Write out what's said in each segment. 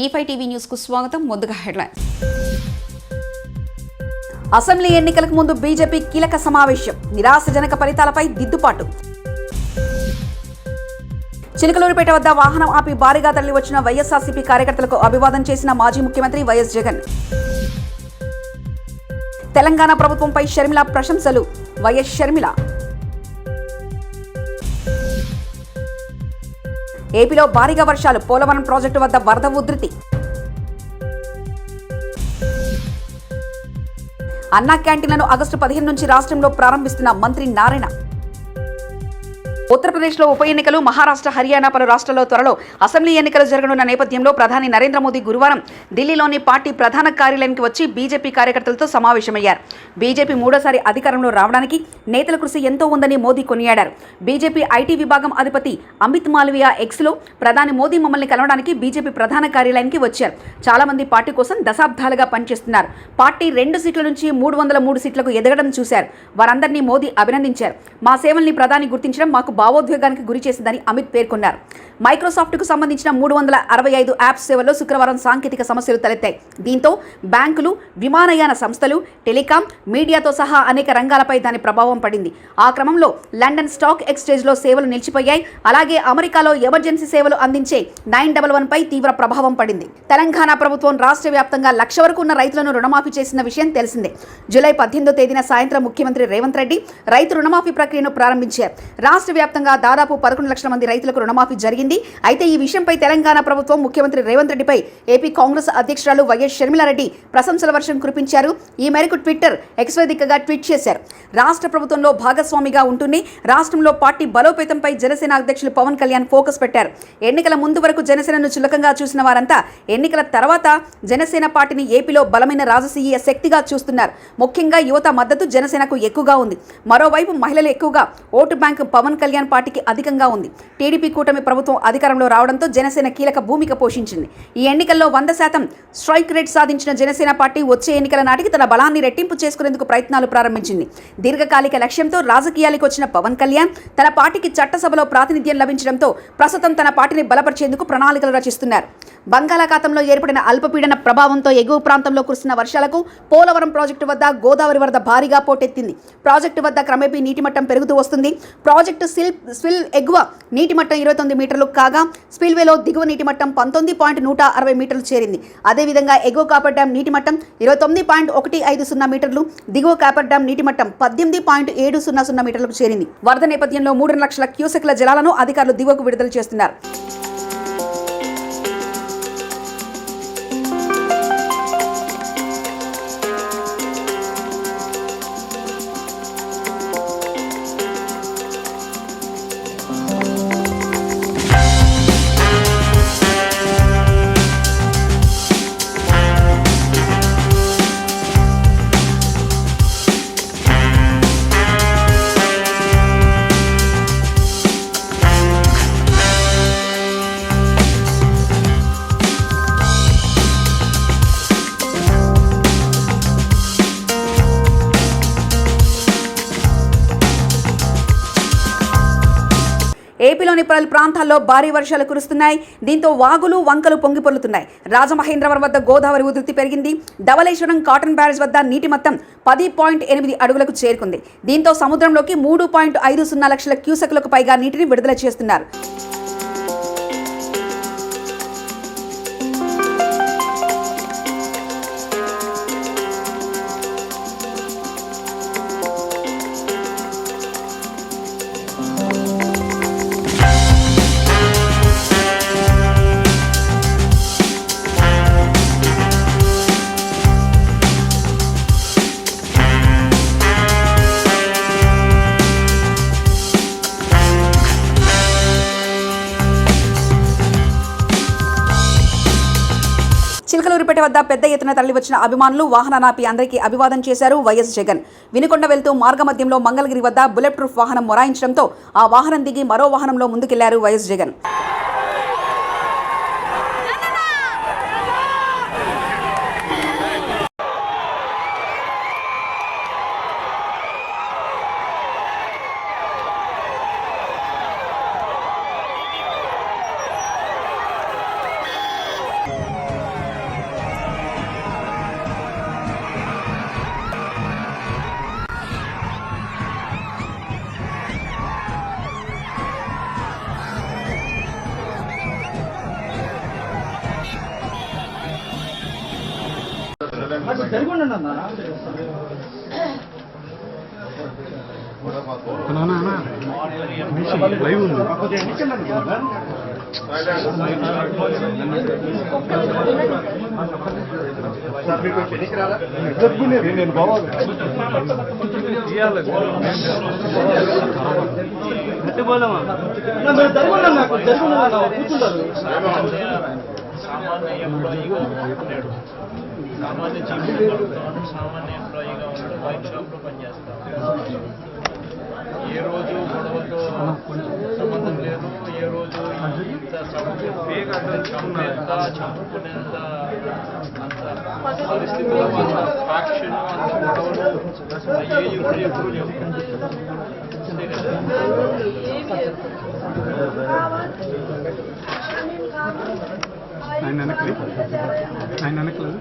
E5 TV news కు స్వాగతం. ముందుగా హెడ్లైన్స్. అసెంబ్లీ ఎన్నికలకు ముందు బీజేపీ కీలక సమావేశం. నిరాశజనక ఫలితాలపై దిద్దుబాటు. చిలకలూరిపేట వద్ద వాహనం ఆపి భారీగా తరలి వచ్చిన వైఎస్ఆర్సీపీ కార్యకర్తలకు అభివాదం చేసిన మాజీ ముఖ్యమంత్రి వైఎస్ జగన్. తెలంగాణ ప్రభుత్వంపై షర్మిల ప్రశంసలు. వైఎస్ షర్మిల. ఏపీలో భారీగా వర్షాలు. పోలవరం ప్రాజెక్టు వద్ద వరద ఉధృతి. అన్నా క్యాంటీన్లను ఆగస్టు 15 నుంచి రాష్ట్రంలో ప్రారంభిస్తున్న మంత్రి నారాయణ. ఉత్తరప్రదేశ్లో ఉప ఎన్నికలు. మహారాష్ట్ర, హర్యానా పలు రాష్ట్రాల్లో త్వరలో అసెంబ్లీ ఎన్నికలు జరగనున్న నేపథ్యంలో ప్రధాని నరేంద్ర మోదీ గురువారం ఢిల్లీలోని పార్టీ ప్రధాన కార్యాలయానికి వచ్చి బీజేపీ కార్యకర్తలతో సమావేశమయ్యారు. బీజేపీ మూడోసారి అధికారంలో రావడానికి నేతల కృషి ఎంతో ఉందని మోదీ కొనియాడారు. బీజేపీ ఐటీ విభాగం అధిపతి అమిత్ మాల్వియా ఎక్స్లో ప్రధాని మోదీ మమ్మల్ని కలవడానికి బీజేపీ ప్రధాన కార్యాలయానికి వచ్చారు. చాలా మంది పార్టీ కోసం దశాబ్దాలుగా పనిచేస్తున్నారు. పార్టీ 2 సీట్ల నుంచి 303 సీట్లకు ఎదగడం చూశారు. వారందరినీ మోదీ అభినందించారు. మా సేవల్ని ప్రధాని గుర్తించడం మాకు భావోద్వేగానికి గురి చేసిందని అమిత్ పేర్కొన్నారు. మైక్రోసాఫ్ట్కు సంబంధించిన 365 యాప్స్ సేవల్లో శుక్రవారం సాంకేతిక సమస్యలు తలెత్తాయి. దీంతో బ్యాంకులు, విమానయాన సంస్థలు, టెలికాం, మీడియాతో సహా అనేక రంగాలపై దాని ప్రభావం పడింది. ఆ క్రమంలో లండన్ స్టాక్ ఎక్స్చేంజ్లో సేవలు నిలిచిపోయాయి. అలాగే అమెరికాలో ఎమర్జెన్సీ సేవలు అందించే 911 పై తీవ్ర ప్రభావం పడింది. తెలంగాణ ప్రభుత్వం రాష్ట్ర వ్యాప్తంగా 1,00,000 వరకు ఉన్న రైతులను రుణమాఫీ చేసిన విషయం తెలిసిందే. జూలై 18వ తేదీన సాయంత్రం ముఖ్యమంత్రి రేవంత్ రెడ్డి రైతు రుణమాఫీ ప్రక్రియను ప్రారంభించారు. రాష్ట్ర వ్యాప్తంగా దాదాపు 11 లక్షల మంది రైతులకు రుణమాఫీ జరిగింది. అయితే ఈ విషయంపై తెలంగాణ ప్రభుత్వం ముఖ్యమంత్రి రేవంత్ రెడ్డిపై ఏపీ కాంగ్రెస్ అధ్యక్షురాలు వైఎస్ షర్మిలారెడ్డి ప్రశంసల వర్షం కురిపించారు. ఈ మేరకు ట్విట్టర్ ఎక్స్ వేదికగా ట్వీట్ చేశారు. రాష్ట్ర ప్రభుత్వంలో భాగస్వామిగా ఉంటూనే రాష్ట్రంలో పార్టీ బలోపేతంపై జనసేన అధ్యక్షులు పవన్ కళ్యాణ్ ఫోకస్ పెట్టారు. ఎన్నికల ముందు వరకు జనసేనను చులకంగా చూసిన వారంతా ఎన్నికల తర్వాత జనసేన పార్టీని ఏపీలో బలమైన రాజకీయ శక్తిగా చూస్తున్నారు. ముఖ్యంగా యువత మద్దతు జనసేనకు ఎక్కువగా ఉంది. మరోవైపు మహిళలు ఎక్కువగా ఓటు బ్యాంకు పవన్ కళ్యాణ్ పార్టీకి అధికంగా ఉంది. టీడీపీ కూటమి ప్రభుత్వం అధికారంలో రావడంతో జనసేన కీలక భూమిక పోషించింది. ఈ ఎన్నికల్లో 100% స్ట్రైక్ రేట్ సాధించిన జనసేన పార్టీ వచ్చే ఎన్నికల నాటికి తన బలాన్ని రెట్టింపు చేసుకునేందుకు ప్రయత్నాలు ప్రారంభించింది. దీర్ఘకాలిక లక్ష్యంతో రాజకీయాలకు వచ్చిన పవన్ కళ్యాణ్ తన పార్టీకి చట్టసభలో ప్రాతినిధ్యం లభించడంతో ప్రస్తుతం తన పార్టీని బలపరిచేందుకు ప్రణాళికలు రచిస్తున్నారు. బంగాళాఖాతంలో ఏర్పడిన అల్పపీడన ప్రభావంతో ఎగువ ప్రాంతంలో కురిసిన వర్షాలకు పోలవరం ప్రాజెక్టు వద్ద గోదావరి వరద భారీగా పోటెత్తింది. ప్రాజెక్టు వద్ద క్రమేపీ నీటి మట్టం పెరుగుతూ వస్తుంది. ప్రాజెక్టు స్పిల్ ఎగువ నీటి మట్టం 29 మీటర్లు కాగా స్పిల్వేలో దిగువ నీటి మట్టం 19.160 మీటర్లు చేరింది. అదేవిధంగా ఎగువ కాపర్ డ్యాం నీటి మట్టం 29.150 మీటర్లు, దిగువ కాపర్ డ్యాం నీటి మట్టం 18.700 మీటర్లకు చేరింది. వరద నేపథ్యంలో 3 లక్షల క్యూసెక్ల జలాలను అధికారులు దిగువకు విడుదల చేస్తున్నారు. ఏపీలోని పలు ప్రాంతాల్లో భారీ వర్షాలు కురుస్తున్నాయి. దీంతో వాగులు, వంకలు పొంగిపొర్లుతున్నాయి. రాజమహేంద్రవరం వద్ద గోదావరి ఉధృతి పెరిగింది. ధవళేశ్వరం కాటన్ బ్యారేజ్ వద్ద నీటి మొత్తం 10.8 అడుగులకు చేరుకుంది. దీంతో సముద్రంలోకి 3.50 లక్షల క్యూసెక్లకు పైగా నీటిని విడుదల చేస్తున్నారు. చిలకలూరిపేట వద్ద పెద్ద ఎత్తున తరలి వచ్చిన అభిమానులు వాహనానాపి అందరికీ అభివాదం చేశారు వైఎస్ జగన్. వినుకొండ వెళ్తూ మార్గమధ్యంలో మంగళగిరి వద్ద బుల్లెట్ ప్రూఫ్ వాహనం మొరాయించడంతో ఆ వాహనం దిగి మరో వాహనంలో ముందుకెళ్లారు వైఎస్ జగన్. నేను బాబా సామాన్య జీవితంలో సామాన్య ఎంప్లాయీగా ఉంటూ వైన్ షాప్లో పనిచేస్తాను. ఏ రోజు గొడవతో సంబంధం లేదు, ఏ రోజు ఇంత చంపేంత చంపుకునేంత అంత పరిస్థితుల్లో అంత ఫ్యాక్షన్ అంత గొడవలు అయ్యేవి కూడా ఎప్పుడు లేవు. అంతే కదా. ఆయన వెనకలేదు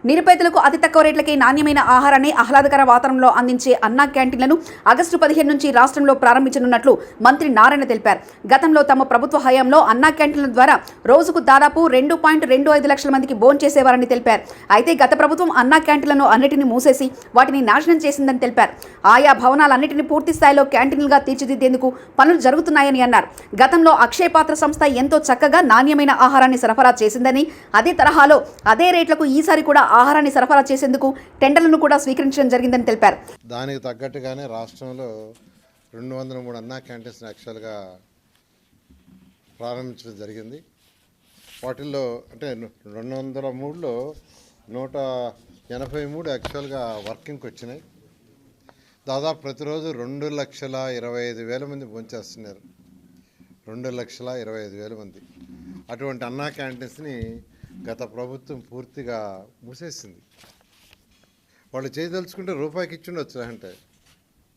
నిరుపేదలకు అతి తక్కువ రేట్లకి నాణ్యమైన ఆహారాన్ని ఆహ్లాదకర వాతావరణంలో అందించే అన్నా క్యాంటీన్లను ఆగస్టు 15 నుంచి రాష్ట్రంలో ప్రారంభించనున్నట్లు మంత్రి నారాయణ తెలిపారు. గతంలో తమ ప్రభుత్వ హయాంలో అన్నా క్యాంటీన్ల ద్వారా రోజుకు దాదాపు 2.25 లక్షల మందికి భోంచేసేవారని తెలిపారు. అయితే గత ప్రభుత్వం అన్నా క్యాంటీన్లను అన్నిటిని మూసేసి వాటిని నాశనం చేసిందని తెలిపారు. ఆయా భవనాలన్నింటినీ పూర్తి స్థాయిలో క్యాంటీన్లుగా తీర్చిదిద్దేందుకు పనులు జరుగుతున్నాయని అన్నారు. గతంలో అక్షయ పాత్ర సంస్థ ఎంతో చక్కగా నాణ్యమైన ఆహారాన్ని సరఫరా చేసిందని, అదే తరహాలో అదే రేట్లకు ఈసారి కూడా ఆహారాన్ని సరఫరా చేసేందుకు టెండర్లను కూడా స్వీకరించడం జరిగిందని తెలిపారు. దానికి తగ్గట్టుగానే రాష్ట్రంలో 203 అన్నా క్యాంటీన్స్ యాక్చువల్గా ప్రారంభించడం జరిగింది. వాటిల్లో అంటే 203లో 183 యాక్చువల్గా వర్కింగ్కి వచ్చినాయి. దాదాపు ప్రతిరోజు 2,25,000 మంది భోంచేస్తున్నారు. 2,25,000 మంది. అటువంటి అన్నా క్యాంటీన్స్ని గత ప్రభుత్వం పూర్తిగా మూసేసింది. వాళ్ళు చేయదలుచుకుంటే రూపాయికి ఇచ్చుండొచ్చు, అంటే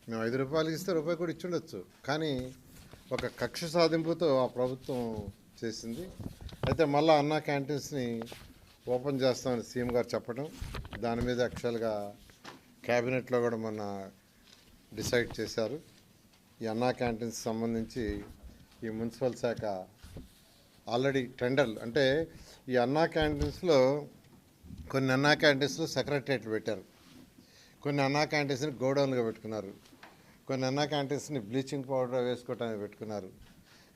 మేము 5 రూపాయలకి ఇస్తే రూపాయి కూడా ఇచ్చుండొచ్చు. కానీ ఒక కక్ష సాధింపుతో ఆ ప్రభుత్వం చేసింది. అయితే మళ్ళీ అన్నా క్యాంటీన్స్ని ఓపెన్ చేస్తామని సీఎం గారు చెప్పడం, దాని మీద యాక్చువల్గా క్యాబినెట్లో కూడా మొన్న డిసైడ్ చేశారు. ఈ అన్నా క్యాంటీన్స్ సంబంధించి ఈ మున్సిపల్ శాఖ ఆల్రెడీ టెండర్లు, అంటే ఈ అన్నా క్యాంటీన్స్లో కొన్ని అన్నా క్యాంటీన్స్లో సెక్రటరియట్లు పెట్టారు, కొన్ని అన్నా క్యాంటీన్స్ని గోడౌన్గా పెట్టుకున్నారు, కొన్ని అన్నా క్యాంటీన్స్ని బ్లీచింగ్ పౌడర్ వేసుకోవటానికి పెట్టుకున్నారు.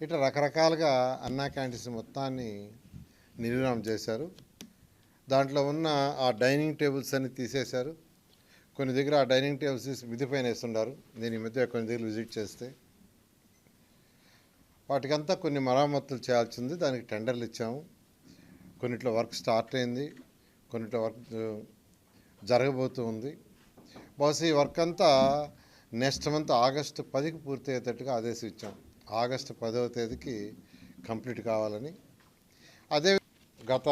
ఇట్లా రకరకాలుగా అన్నా క్యాంటీన్స్ మొత్తాన్ని నిర్వహణ చేశారు. దాంట్లో ఉన్న ఆ డైనింగ్ టేబుల్స్ అన్ని తీసేశారు. కొన్ని దగ్గర ఆ డైనింగ్ టేబుల్స్ తీసి మిద్ది పైన వేస్తున్నారు. నేను ఈ మధ్య కొన్ని దగ్గర విజిట్ చేస్తే వాటికంతా కొన్ని మరామతులు చేయాల్సింది. దానికి టెండర్లు ఇచ్చాము. కొన్నిట్లో వర్క్ స్టార్ట్ అయింది, కొన్నిట్లో వర్క్ జరగబోతూ ఉంది. బహుశా ఈ వర్క్ అంతా నెక్స్ట్ మంత్ ఆగస్టు 10కి పూర్తి అయ్యేటట్టుగా ఆదేశం ఇచ్చాం. ఆగస్టు 10వ తేదీకి కంప్లీట్ కావాలని. అదే గత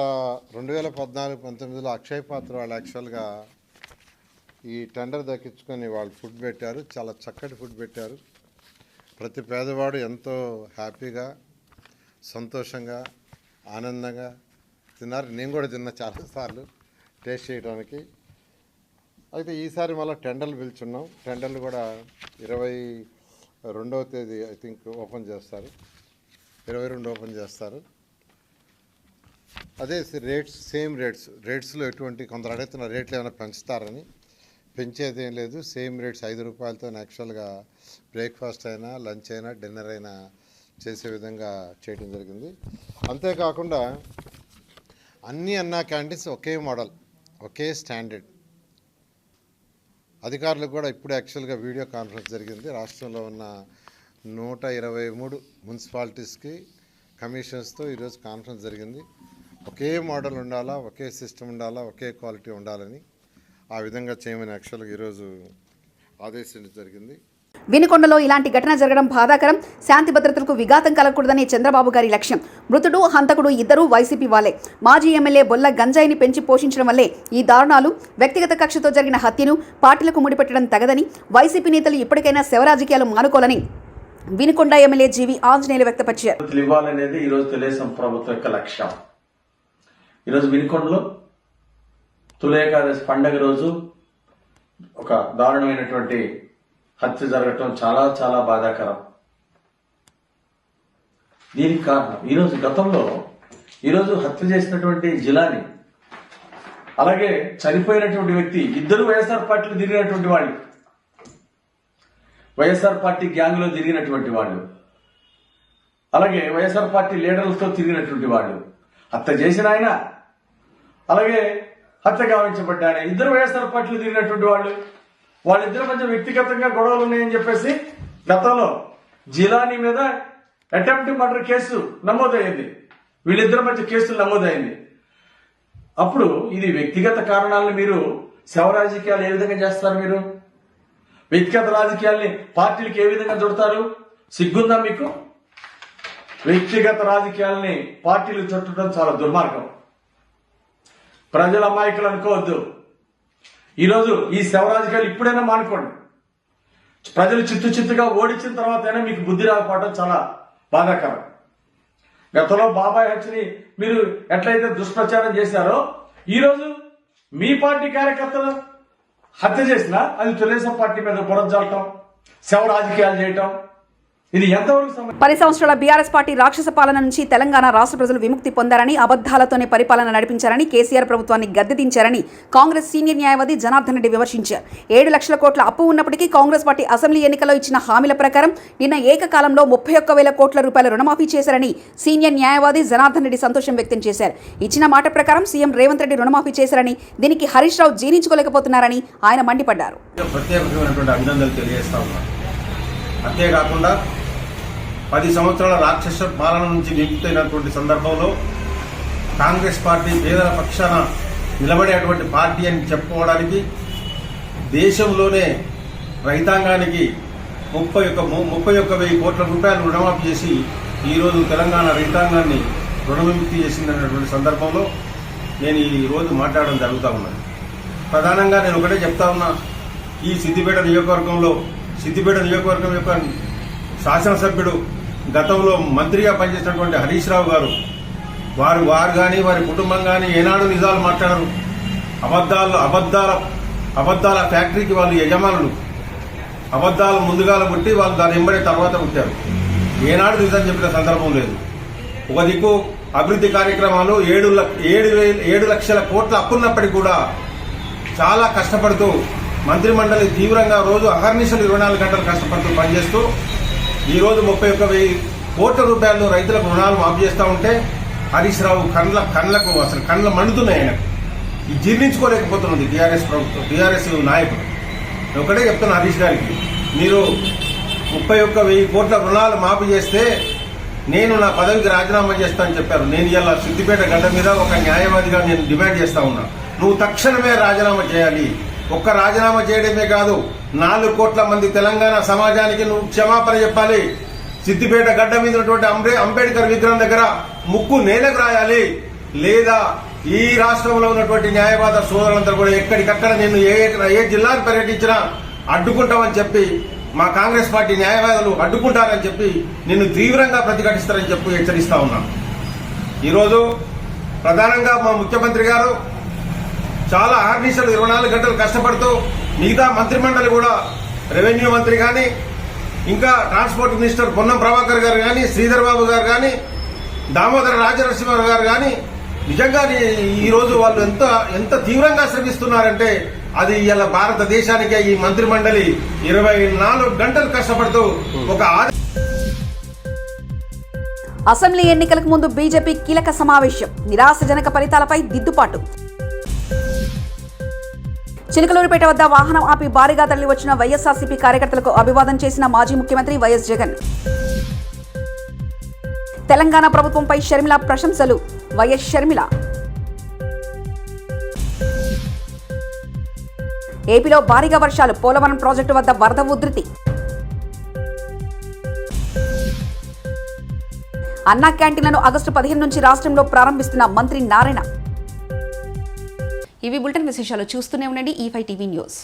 2014-19లో అక్షయ పాత్ర వాళ్ళు యాక్చువల్గా ఈ టెండర్ దక్కించుకొని వాళ్ళు ఫుడ్ పెట్టారు. చాలా చక్కటి ఫుడ్ పెట్టారు. ప్రతి పేదవాడు ఎంతో హ్యాపీగా, సంతోషంగా, ఆనందంగా తిన్నారు. నేను కూడా తిన్నా చాలాసార్లు టేస్ట్ చేయడానికి. అయితే ఈసారి మళ్ళీ టెండర్లు పిలుచున్నాం. టెండర్లు కూడా 22వ తేదీ ఐ థింక్ ఓపెన్ చేస్తారు, 22 ఓపెన్ చేస్తారు. అదే రేట్స్ సేమ్ రేట్స్లో ఎటువంటి కొందరు అడుగుతున్న రేట్లు ఏమైనా పెంచుతారని. పెంచేది ఏం లేదు, సేమ్ రేట్స్ 5 రూపాయలతో యాక్చువల్గా బ్రేక్ఫాస్ట్ అయినా, లంచ్ అయినా, డిన్నర్ అయినా చేసే విధంగా చేయడం జరిగింది. అంతేకాకుండా అన్ని అన్నా క్యాంటీన్స్ ఒకే మోడల్, ఒకే స్టాండర్డ్. అధికారులకు కూడా ఇప్పుడు యాక్చువల్గా వీడియో కాన్ఫరెన్స్ జరిగింది. రాష్ట్రంలో ఉన్న 123 మున్సిపాలిటీస్కి కమిషన్స్తో ఈరోజు కాన్ఫరెన్స్ జరిగింది. ఒకే మోడల్ ఉండాలా, ఒకే సిస్టమ్ ఉండాలా, ఒకే క్వాలిటీ ఉండాలని ఆ విధంగా చేయమని యాక్చువల్గా ఈరోజు ఆదేశించడం జరిగింది. వినుకొండలో ఇలాంటి ఘటన జరగడం బాధాకరం. శాంతి భద్రతలకు విఘాతం కలగకూడదని చంద్రబాబు గారి లక్ష్యం. మృతుడు, హంతకుడు ఇద్దరూ వైసీపీ వాళ్లే. మాజీ ఎమ్మెల్యే బొల్ల గంజాయిని పెంచి పోషించడం వల్లే ఈ దారుణాలు. వ్యక్తిగత కక్షతో జరిగిన హత్యను పార్టీలకు ముడిపెట్టడం తగదని వైసీపీ నేతలు ఇప్పటికైనా శవరాజకీయాలు మానుకోవాలని వినుకొండ ఎమ్మెల్యే జీవి ఆంజనేయులు వ్యక్తపరిచారు. ఇవ్వాలనేది ఈరోజు తెలుగుదేశం ప్రభుత్వం యొక్క లక్ష్యం. ఈరోజు వినుకొండలో తొలి ఏకాదశి పండగ రోజు ఒక దారుణమైనటువంటి హత్య జరగటం చాలా చాలా బాధాకరం. దీనికి కారణం ఈరోజు గతంలో ఈరోజు హత్య చేసినటువంటి జిలాని, అలాగే చనిపోయినటువంటి వ్యక్తి ఇద్దరు వైఎస్ఆర్ పార్టీలో తిరిగినటువంటి వాళ్ళు, వైఎస్ఆర్ పార్టీ గ్యాంగ్ లో తిరిగినటువంటి వాళ్ళు, అలాగే వైఎస్ఆర్ పార్టీ లీడర్లతో తిరిగినటువంటి వాళ్ళు, హత్య చేసిన ఆయన అలాగే హత్య గావించబడ్డ ఆయన ఇద్దరు వైఎస్ఆర్ పార్టీలో తిరిగినటువంటి వాళ్ళు. వాళ్ళిద్దరి మధ్య వ్యక్తిగతంగా గొడవలు ఉన్నాయని చెప్పేసి గతంలో జిలానీ మీద అటెంప్ట్ మర్డర్ కేసు నమోదైంది. వీళ్ళిద్దరి మధ్య కేసులు నమోదైంది. అప్పుడు ఇది వ్యక్తిగత కారణాలను మీరు శవ రాజకీయాలు ఏ విధంగా చేస్తారు? మీరు వ్యక్తిగత రాజకీయాల్ని పార్టీలకు ఏ విధంగా చుడతారు? సిగ్గుందా మీకు? వ్యక్తిగత రాజకీయాల్ని పార్టీలు చుట్టడం చాలా దుర్మార్గం. ప్రజల అమాయకులు అనుకోవద్దు. ఈరోజు ఈ శవ రాజకీయాలు ఇప్పుడైనా మానుకోండి. ప్రజలు చిత్తుగా ఓడించిన తర్వాత అయినా మీకు బుద్ధి రాకపోవడం చాలా బాధాకరం. గతంలో బాబాయ్ హత్యని మీరు ఎట్లయితే దుష్ప్రచారం చేశారో, ఈరోజు మీ పార్టీ కార్యకర్తలు హత్య చేసినా అది తెలుగుదేశం పార్టీ మీద బురద జల్లటం, శవ రాజకీయాలు చేయటం, ఇది ఎంతవరకు 10 సంవత్సరాల బీఆర్ఎస్ పార్టీ రాక్షస పాలన నుంచి తెలంగాణ రాష్ట్ర ప్రజలు విముక్తి పొందారని, అబద్ధాలతోనే పరిపాలన నడిపించారని, కేసీఆర్ ప్రభుత్వాన్ని గద్దెదించారని కాంగ్రెస్ సీనియర్ న్యాయవాది జనార్దన్ రెడ్డి విమర్శించారు. 7 లక్షల కోట్ల అప్పు ఉన్నప్పటికీ కాంగ్రెస్ పార్టీ అసెంబ్లీ ఎన్నికల్లో ఇచ్చిన హామీల ప్రకారం నిన్న ఏకకాలంలో 31,000 కోట్ల రూపాయల రుణమాఫీ చేశారని సీనియర్ న్యాయవాది జనార్దన్ రెడ్డి సంతోషం వ్యక్తం చేశారు. ఇచ్చిన మాట ప్రకారం సీఎం రేవంత్ రెడ్డి రుణమాఫీ చేశారని, దీనికి హరీష్ రావు జీర్ణించుకోలేకపోతున్నారని ఆయన మండిపడ్డారు. అంతేకాకుండా 10 సంవత్సరాల రాక్షస పాలన నుంచి విముక్తైనటువంటి సందర్భంలో కాంగ్రెస్ పార్టీ పేదల పక్షాన నిలబడేటువంటి పార్టీ అని చెప్పుకోవడానికి దేశంలోనే రైతాంగానికి 31,000 కోట్ల రూపాయలు రుణమాఫీ చేసి ఈరోజు తెలంగాణ రైతాంగాన్ని రుణ విముక్తి చేసిందనేటువంటి సందర్భంలో నేను ఈరోజు మాట్లాడడం జరుగుతూ ఉన్నది. ప్రధానంగా నేను ఒకటే చెప్తా ఉన్నా, ఈ సిద్దిపేట నియోజకవర్గం యొక్క శాసనసభ్యుడు, గతంలో మంత్రిగా పనిచేసినటువంటి హరీష్ రావు గారు, వారు కానీ వారి కుటుంబం కానీ ఏనాడు నిజాలు మాట్లాడరు. అబద్దాల ఫ్యాక్టరీకి వాళ్ళు యజమానులు. అబద్దాలు ముందుగాల పుట్టి వాళ్ళు దాని వెంబడే తర్వాత పుట్టారు. ఏనాడు నిజం చెప్పిన సందర్భం లేదు. ఒక దిక్కు అభివృద్ధి కార్యక్రమాలు 7 లక్షల కోట్ల అప్పున్నప్పటికీ కూడా చాలా కష్టపడుతూ మంత్రిమండలి తీవ్రంగా రోజు అహర్నిశలు 24 గంటలు కష్టపడుతూ పనిచేస్తూ ఈరోజు 31,000 కోట్ల రూపాయలు రైతులకు రుణాలు మాఫీ చేస్తూ ఉంటే హరీష్ రావు కళ్ళకు అసలు కళ్ళ మండుతున్నాయి. ఆయనకు జీర్ణించుకోలేకపోతున్నది టీఆర్ఎస్ ప్రభుత్వం, టీఆర్ఎస్ నాయకులు. ఒకటే చెప్తున్నా హరీష్ గారికి, మీరు 31,000 కోట్ల రుణాలు మాఫీ చేస్తే నేను నా పదవికి రాజీనామా చేస్తానని చెప్పారు. నేను ఇలా సిద్దిపేట గడ్డ మీద ఒక న్యాయవాదిగా నేను డిమాండ్ చేస్తా ఉన్నా, నువ్వు తక్షణమే రాజీనామా చేయాలి. ఒక్క రాజీనామా చేయడమే కాదు, 4 కోట్ల మంది తెలంగాణ సమాజానికి నువ్వు క్షమాపణ చెప్పాలి. సిద్దిపేట గడ్డ మీద ఉన్నటువంటి అంబేద్కర్ విగ్రహం దగ్గర ముక్కు నేలకు రాయాలి. లేదా ఈ రాష్ట్రంలో ఉన్నటువంటి న్యాయవాద సోదరులందరూ కూడా ఎక్కడికక్కడ నేను ఏ జిల్లాకు పర్యటించినా అడ్డుకుంటామని చెప్పి, మా కాంగ్రెస్ పార్టీ న్యాయవాదులు అడ్డుకుంటారని చెప్పి నిన్ను తీవ్రంగా ప్రతిఘటిస్తారని చెప్పి హెచ్చరిస్తా ఉన్నాను. ఈరోజు ప్రధానంగా మా ముఖ్యమంత్రి గారు చాలా ఆర్నిషలు 24 గంటలు కష్టపడుతూ, మిగతా మంత్రిమండలి కూడా రెవెన్యూ మంత్రి కానీ, ఇంకా ట్రాన్స్పోర్ట్ మినిస్టర్ పొన్నం ప్రభాకర్ గారు కానీ, శ్రీధర్ బాబు గారు కానీ, దామోదర రాజనరసింహారావు గారు కానీ, నిజంగా ఈరోజు వాళ్ళు ఎంత తీవ్రంగా శ్రమిస్తున్నారంటే అది ఇలా భారతదేశానికే ఈ మంత్రిమండలి 24 గంటలు కష్టపడుతూ ఒక అసెంబ్లీ ఎన్నికలకు ముందు బీజేపీ కీలక సమావేశం, నిరాశజనక ఫలితాలపై దిద్దుబాటు. చిలకలూరుపేట వద్ద వాహనం ఆపి భారీగా తరలి వచ్చిన వైఎస్ఆర్సీపీ కార్యకర్తలకు అభివాదం చేసిన మాజీ ముఖ్యమంత్రి వైఎస్ జగన్. తెలంగాణ ప్రభుత్వంపై షర్మిల ప్రశంసలు. వైఎస్ షర్మిల. ఏపీలో భారీగా వర్షాలు, పోలవరం ప్రాజెక్టు వద్ద వరద ఉధృతి. అన్నా క్యాంటీన్లను ఆగస్టు 15 నుంచి రాష్ట్రంలో ప్రారంభిస్తున్న మంత్రి నారాయణ. ఇవి బులెటిన్ విశేషాలు. చూస్తూనే ఉండండి E5 టీవీ న్యూస్.